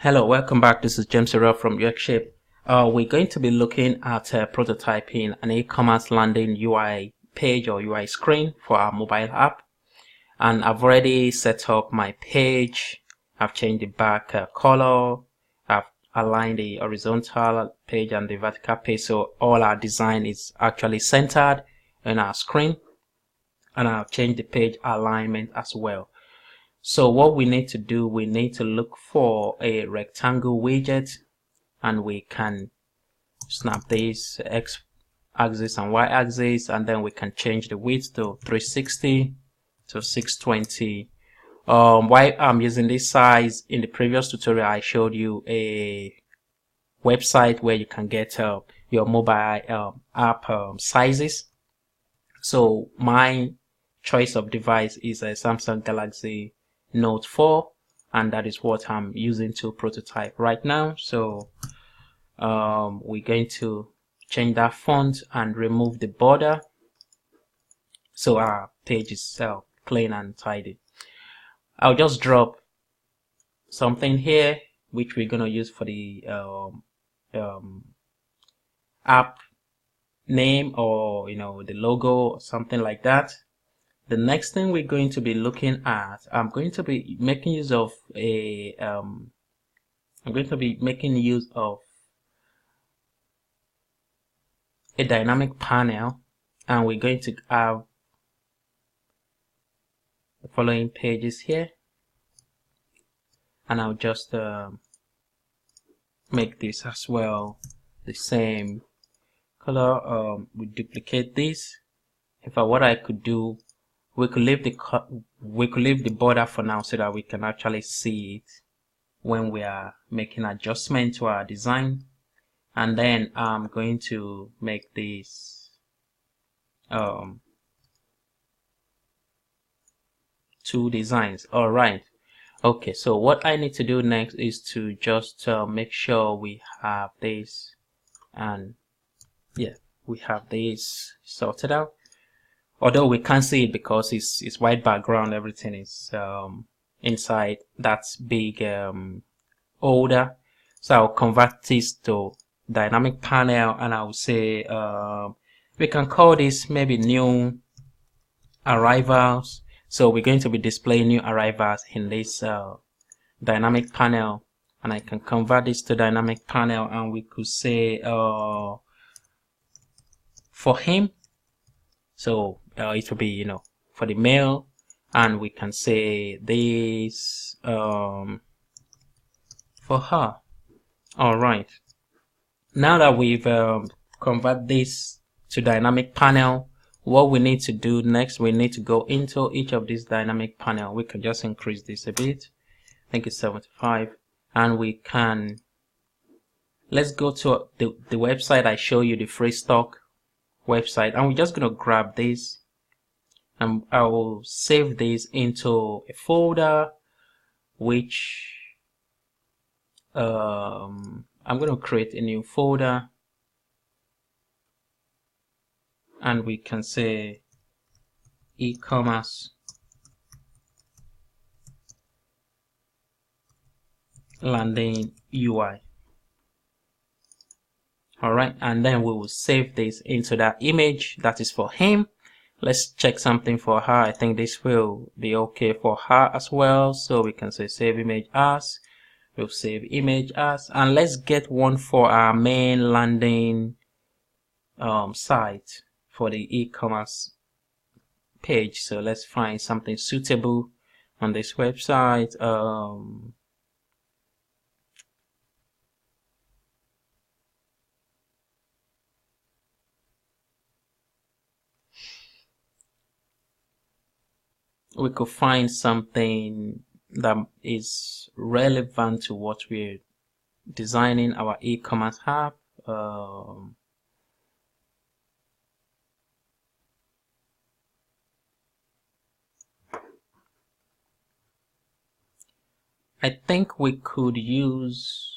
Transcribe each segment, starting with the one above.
Hello, welcome back. This is James Herrera from UXShape. We're going to be looking at prototyping an e-commerce landing UI page or UI screen for our mobile app. And I've already set up my page. I've changed the back color. I've aligned the horizontal page and the vertical page, so all our design is actually centered in our screen. And I've changed the page alignment as well. So what we need to do, we need to look for a rectangle widget, and we can snap this X axis and Y axis, and then we can change the width to 360 to 620. Why I'm using this size, in the previous tutorial I showed you a website where you can get your mobile app sizes. So my choice of device is a Samsung Galaxy Note 4, and that is what I'm using to prototype right now. So we're going to change that font and remove the border so our page is clean and tidy. I'll just drop something here which we're going to use for the app name, or the logo or something like that. The next thing we're going to be looking at, I'm going to be making use of a dynamic panel, and we're going to have the following pages here, and I'll just make this as well the same color. We duplicate this. In fact, what I could do, we could leave the border for now so that we can actually see it when we are making adjustment to our design. And then I'm going to make this two designs. All right. Okay, so what I need to do next is to just make sure we have this, and yeah, we have this sorted out. Although we can't see it because it's white background, everything is inside that big folder. So I'll convert this to dynamic panel, and I'll say we can call this maybe new arrivals. So we're going to be displaying new arrivals in this dynamic panel, and I can convert this to dynamic panel, and we could say for him. So it will be for the male, and we can say this for her. All right, now that we've converted this to dynamic panel, what we need to do next, we need to go into each of these dynamic panel. We can just increase this a bit. I think it's 75, and we can, let's go to the website I show you, the free stock website, and we're just going to grab this, and I will save this into a folder which I'm going to create a new folder, and we can say e-commerce landing UI. All right, and then we will save this into that image that is for him. Let's check something for her. I think this will be okay for her as well. So we can say save image as. We'll save image as, and let's get one for our main landing site for the e-commerce page. So let's find something suitable on this website. We could find something that is relevant to what we're designing our e-commerce app. I think we could use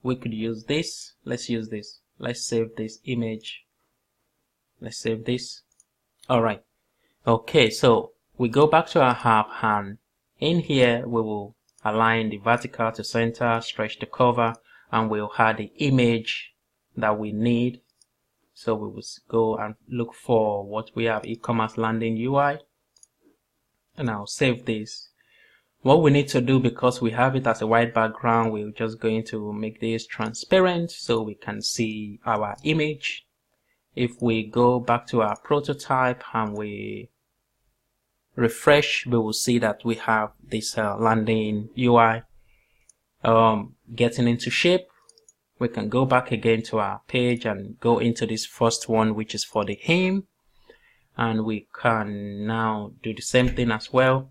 this. Let's use this. Let's save this image. Let's save this. All right. Okay, so we go back to our app, and in here we will align the vertical to center, stretch the cover, and we'll add the image that we need. So we will go and look for what we have, e-commerce landing UI, and I'll save this. What we need to do, because we have it as a white background, we're just going to make this transparent so we can see our image. If we go back to our prototype and we refresh, we will see that we have this landing UI getting into shape. We can go back again to our page and go into this first one, which is for the home, and we can now do the same thing as well.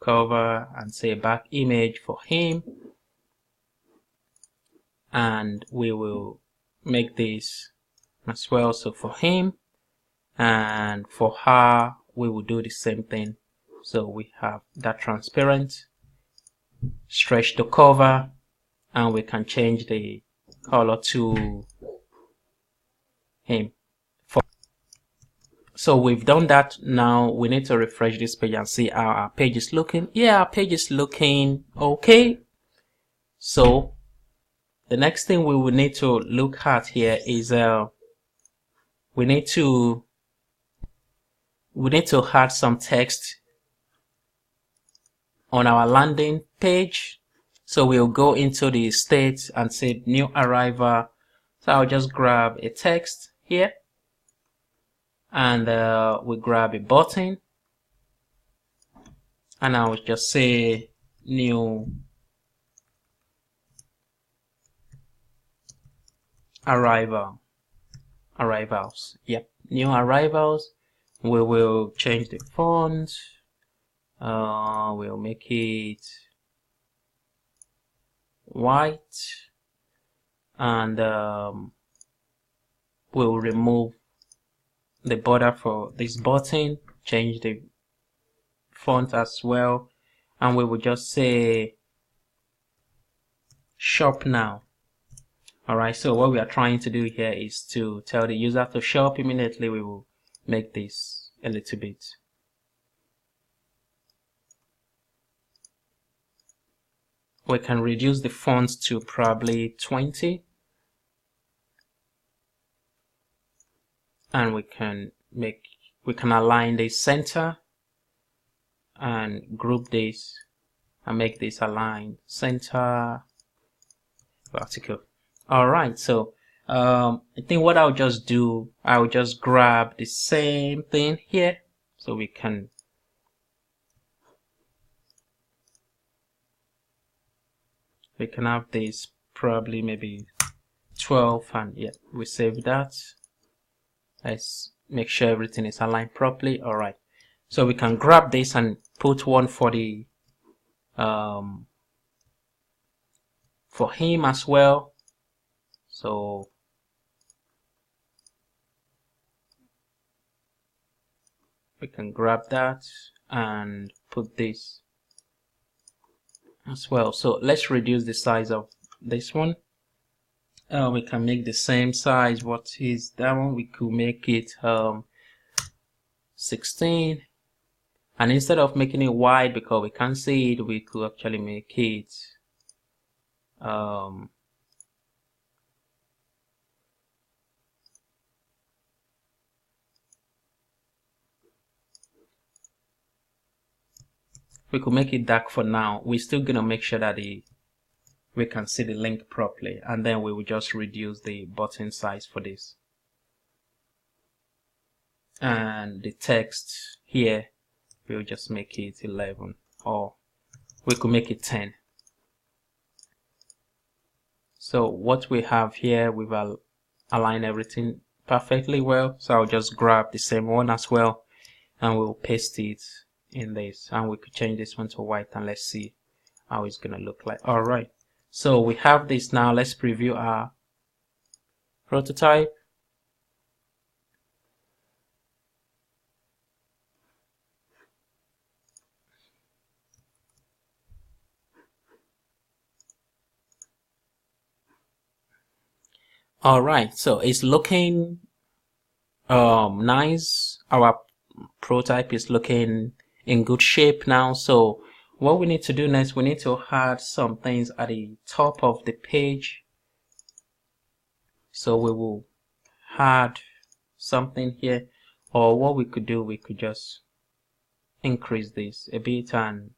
Cover and say back image for him, and we will make this as well. So for him, and for her we will do the same thing. So we have that transparent, stretch the cover, and we can change the color to him. So we've done that. Now we need to refresh this page and see how our page is looking. Yeah, our page is looking okay. So the next thing we will need to look at here is we need to add some text on our landing page. So we'll go into the state and say new arrival. So I'll just grab a text here, and we grab a button, and I'll just say new arrivals. Yep, new arrivals. We will change the font. We'll make it white, and we'll remove the border for this button, change the font as well, and we will just say shop now. Alright, so what we are trying to do here is to tell the user to shop immediately. We will make this a little bit. We can reduce the font to probably 20, and we can align the center and group this and make this align center vertical. Alright, so I think what I'll just do, I'll just grab the same thing here, so we can have this probably maybe 12, and yeah, we save that. Let's make sure everything is aligned properly. Alright, so we can grab this and put one for the for him as well. So we can grab that and put this as well. So let's reduce the size of this one. We can make the same size. What is that one? We could make it 16, and instead of making it wide because we can't see it, we could actually make it we could make it dark for now. We're still gonna make sure that we can see the link properly, and then we will just reduce the button size for this. And the text here, we'll just make it 11, or we could make it 10. So what we have here, we've aligned everything perfectly well. So I'll just grab the same one as well, and we'll paste it in this, and we could change this one to white, and let's see how it's gonna look like. Alright, so we have this now. Let's preview our prototype. Alright, so it's looking nice. Our prototype is looking in good shape now. So what we need to do next, we need to add some things at the top of the page. So we will add something here, or what we could do, we could just increase this a bit and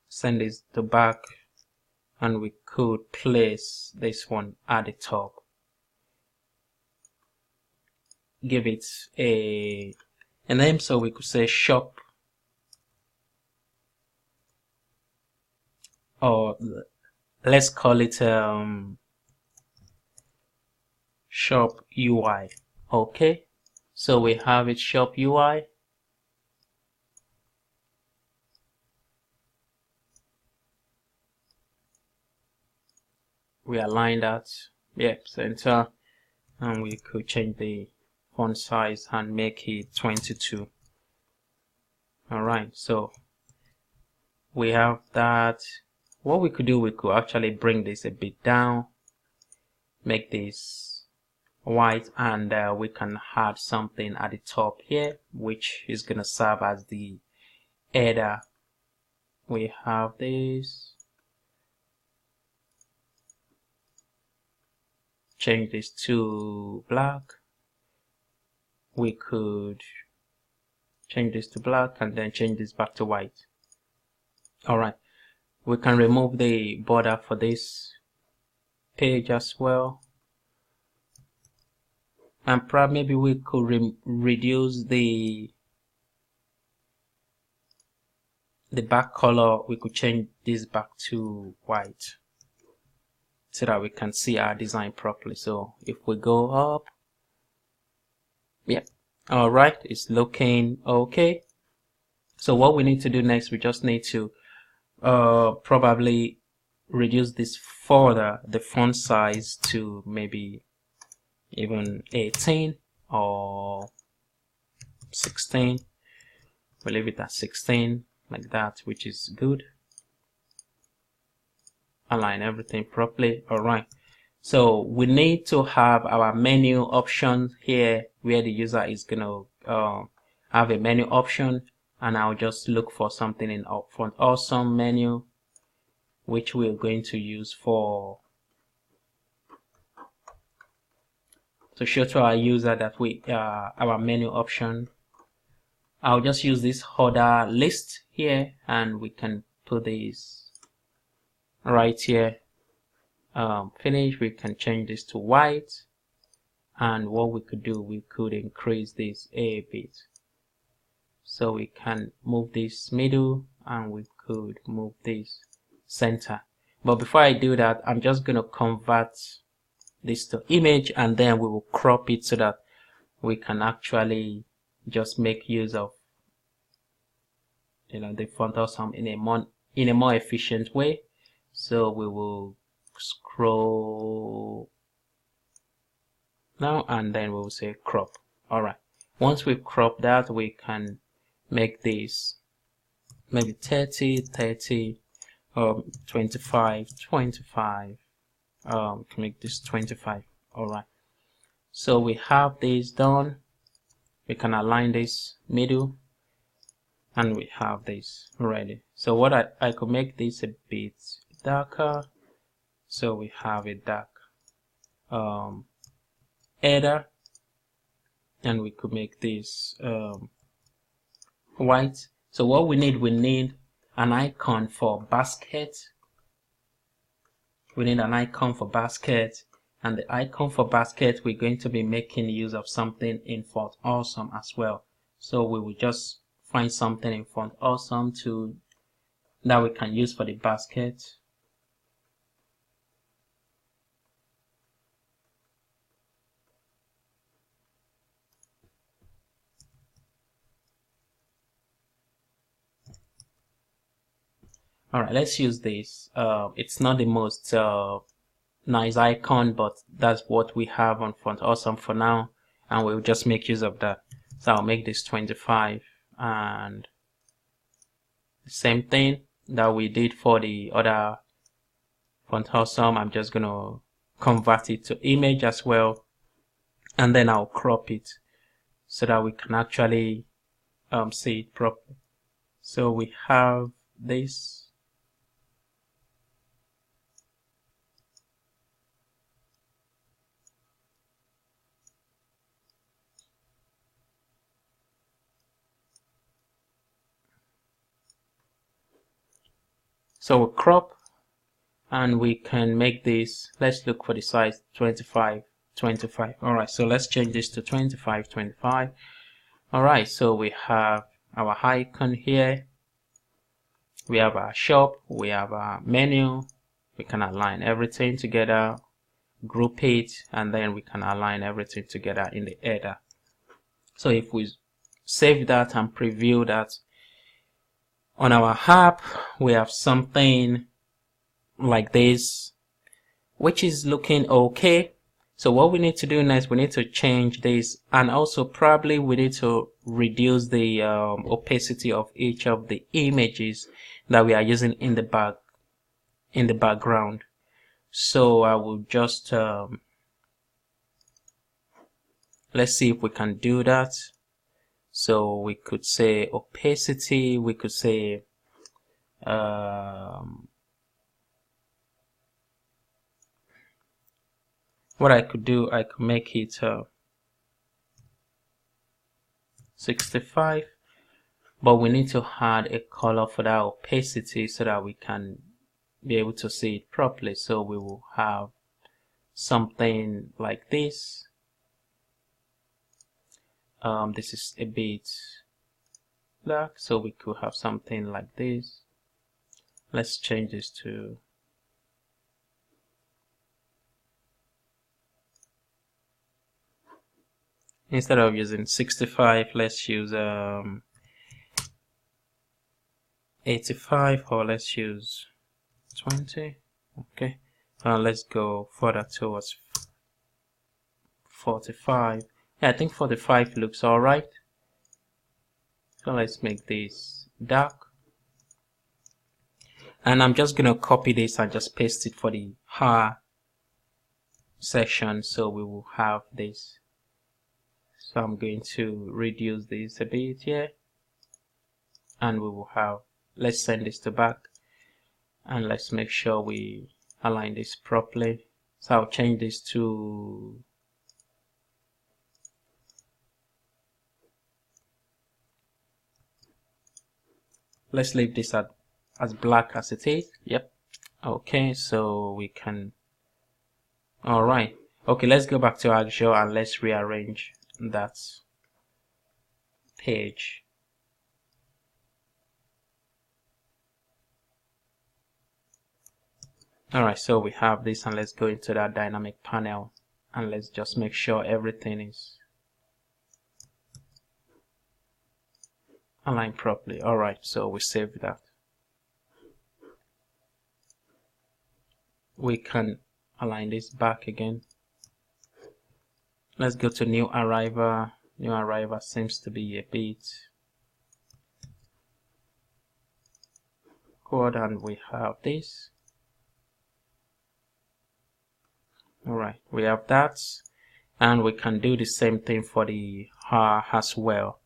send this to back, and we could place this one at the top, give it a name, so we could say shop, or let's call it shop UI. Okay, so we have it shop UI. We align that, center, and we could change the font size and make it 22. Alright, so we have that. What we could do, we could actually bring this a bit down, make this white, and we can add something at the top here, which is gonna serve as the header. We have this. Change this to black. We could change this to black and then change this back to white. Alright, we can remove the border for this page as well, and probably maybe we could reduce the back color. We could change this back to white so that we can see our design properly. So if we go up, alright, it's looking okay. So what we need to do next, we just need to probably reduce this further, the font size, to maybe even 18 or 16. We'll leave it at 16 like that, which is good. Align everything properly. Alright, so we need to have our menu option here, where the user is gonna have a menu option, and I'll just look for something in Font Awesome menu, which we're going to use to show to our user that we our menu option. I'll just use this order list here, and we can put this right here. Finish. We can change this to white, and what we could do, we could increase this a bit, so we can move this middle, and we could move this center. But before I do that, I'm just going to convert this to image, and then we will crop it so that we can actually just make use of the Font Awesome in a more efficient way. So we will scroll now, and then we will say crop. Alright, once we crop that, we can make this maybe 30, 25, make this 25. Alright, so we have this done. We can align this middle, and we have this ready. So what I could make this a bit darker, so we have a dark header, and we could make this white. So what we need an icon for basket. We need an icon for basket, and the icon for basket, we're going to be making use of something in Font Awesome as well. So we will just find something in Font Awesome that we can use for the basket. Alright, let's use this. It's not the most nice icon, but that's what we have on Font Awesome for now, and we'll just make use of that. So I'll make this 25, and the same thing that we did for the other Font Awesome, I'm just gonna convert it to image as well, and then I'll crop it so that we can actually see it properly. So we have this. So we crop, and we can make this, let's look for the size 25. All right, so let's change this to 25. All right, so we have our icon here, we have our shop, we have our menu. We can align everything together, group it, and then we can align everything together in the header. So if we save that and preview that on our app, we have something like this, which is looking okay. So what we need to do next, we need to change this, and also probably we need to reduce the opacity of each of the images that we are using in the background. So I will just let's see if we can do that. So we could say opacity, we could say what I could do, I could make it 65, but we need to add a color for that opacity so that we can be able to see it properly. So we will have something like this. This is a bit dark, so we could have something like this. Let's change this to instead of using 65, let's use 85, or let's use 20. Okay, let's go further towards 45. Yeah, I think 45 looks all right. So let's make this dark, and I'm just gonna copy this and just paste it for the her section. So we will have this. So I'm going to reduce this a bit here, and we will have, let's send this to back, and let's make sure we align this properly. So I'll change this to let's leave this as black as it is. Yep. Okay, so we can, all right. Okay, let's go back to Axure and let's rearrange that page. All right, so we have this, and let's go into that dynamic panel, and let's just make sure everything is aligned properly. All right, so we save that. We can align this back again. Let's go to new arrival. New arrival seems to be a bit good, and we have this. All right, we have that, and we can do the same thing for the her as well.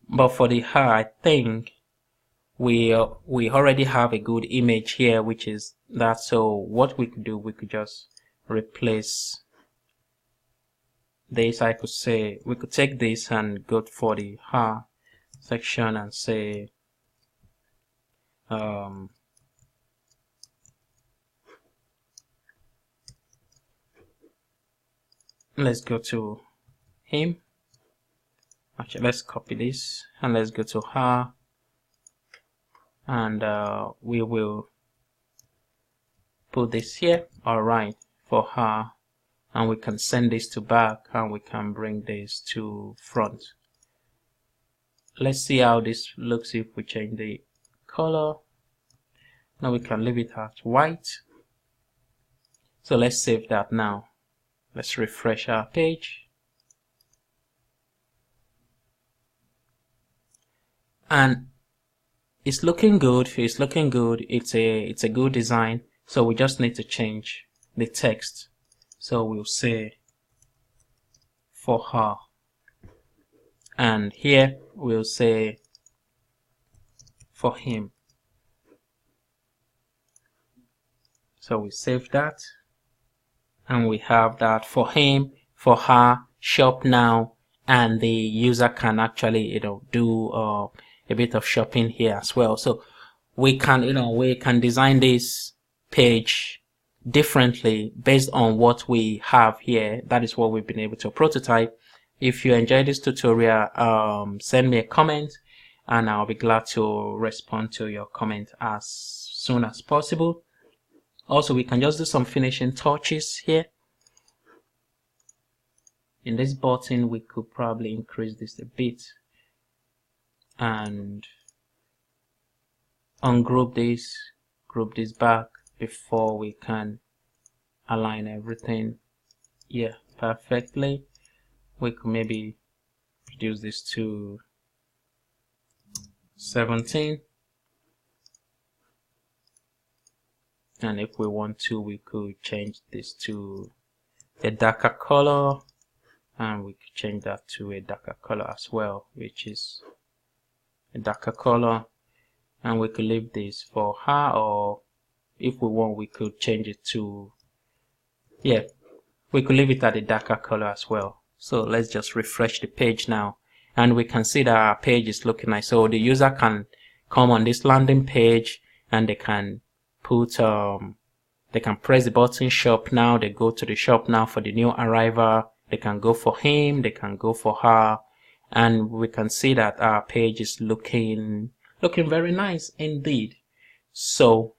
But for the her, I think we already have a good image here, which is that. So what we could do, we could just replace this. I could say we could take this and go for the her section and say let's go to him. Actually, let's copy this and let's go to her, and we will put this here. All right, for her, and we can send this to back, and we can bring this to front. Let's see how this looks if we change the color. Now we can leave it at white. So let's save that now. Let's refresh our page. And it's looking good. It's looking good. It's a good design. So we just need to change the text. So we'll say for her. and here we'll say for him. So we save that, and we have that for him, for her, shop now, and the user can actually do a bit of shopping here as well. So we can design this page differently based on what we have here. That is what we've been able to prototype. If you enjoyed this tutorial, send me a comment and I'll be glad to respond to your comment as soon as possible. Also, we can just do some finishing touches here. In this button, we could probably increase this a bit and ungroup this, group this back before we can align everything here perfectly. We could maybe reduce this to 17, and if we want to, we could change this to a darker color, and we could change that to a darker color as well, which is a darker color, and we could leave this for her, or if we want, we could change it to, yeah, we could leave it at a darker color as well. So let's just refresh the page now, and we can see that our page is looking nice. So the user can come on this landing page and they can put they can press the button shop now. They go to the shop now for the new arrival. They can go for him, they can go for her, and we can see that our page is looking very nice indeed. So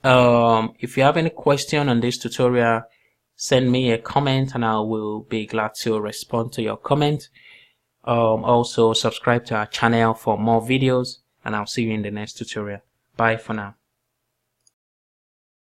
if you have any question on this tutorial, send me a comment and I will be glad to respond to your comment. Also subscribe to our channel for more videos, and I'll see you in the next tutorial. Bye for now.